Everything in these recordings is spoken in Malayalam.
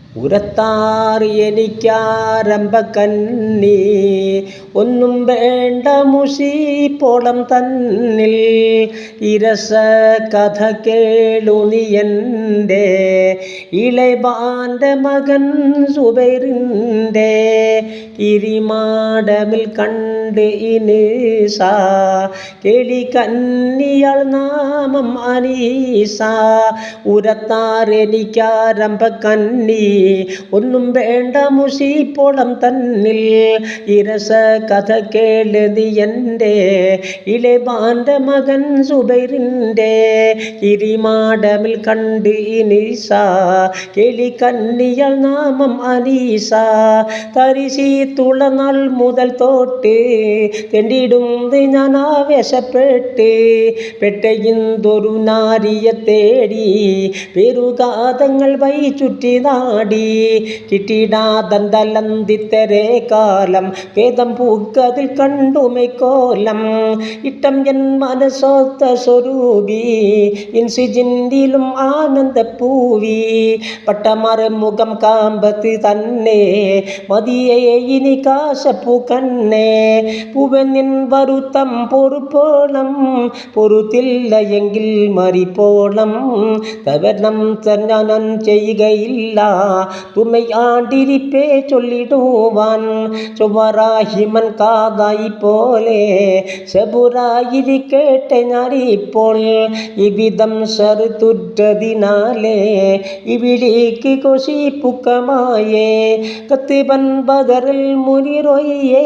ഉരത്താർ എനിക്കാരംഭക്കന്നി ഒന്നും വേണ്ട മുഷീപ്പോളം തന്നിൽ ഇരസ കഥ കേളു നീ എൻ്റെ ഇളയബാൻ്റെ മകൻ സുബൈറിൻ്റെ കിരിമാടമിൽ കണ്ട് ഇനീസ കേളി കന്നിയാൾ നാമം അനീസ ഉരത്താർ എനിക്കാരംഭക്കന്നി ഒന്നും വേണ്ട മുഷീപ്പോളം തന്നിൽ ഇരസ കഥ കേള് നീ എൻ്റെ ഇളയബാൻ്റെ മകൻ സുബൈറിൻ്റെ കിരിമാടമിൽ കണ്ട് ഇനീസ കേളി കന്നിയാൾ നാമം അനീസ തരിശീത്തുള്ള നാൾ മുതൽ തൊട്ട് തെണ്ടിടുന്നത് ഞാൻ ആവേശപ്പെട്ട് പെട്ടയിന്തൊരു നാരിയെ തേടി പെരുകാതങ്ങൾ വൈ ചുറ്റി നാടി കിട്ടിടാതന്തലന്തിത്തരേ കാലം വേദം പൂക്കതിൽ കണ്ടുമൈക്കോലം ഇട്ടം എൻ മനസ്സോത്ത സ്വരൂപി ഇൻസിജിന്റിലും ആനന്ദപ്പൂവി പട്ടമറ മുഖം കാമ്പത്ത് തന്നെ മതിയെ ഇനി കാശപ്പൂ കണ്ണേ പൂവനിൻ വരുത്തം പൊറുപ്പോളം പൊറുത്തില്ല എങ്കിൽ മരിപ്പോളം തവനം ഞാൻ ചെയ്യുകയില്ല തുമ്മയാണ്ടിരിപ്പേ ചൊല്ലിടുവാൻ ചൊവ്വറാഹിമൻ കാതായി പോലെ സബുറായിരിക്കട്ടെ ഞാനിപ്പോൾ ഇവിധം ഷറുത്തുറ്റതിനാലേ ഇവിടേക്ക് കൊശിപ്പുക്കമായേ കത്തിബൻ ബദറിൽ മുനിറൊയ്യേ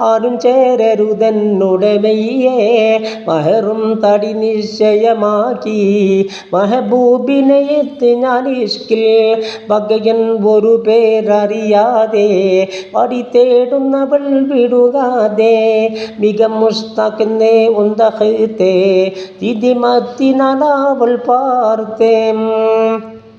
ആരും ചേരരുതെന്നുടമയ്യേ മഹറും തടി നിശ്ചയമാക്കി മഹബൂബിനെ എത്തി ഞാൻ ഇഷ്കിൽ വകയൻ ഒരു പേരറിയാതെ പടി തേടുന്നവൾ വിടുകാതെ മിക മുസ്തഖ്നെ ഉന്തഖത്തെ തിദിമത്തിനാവൾ പാർത്തേ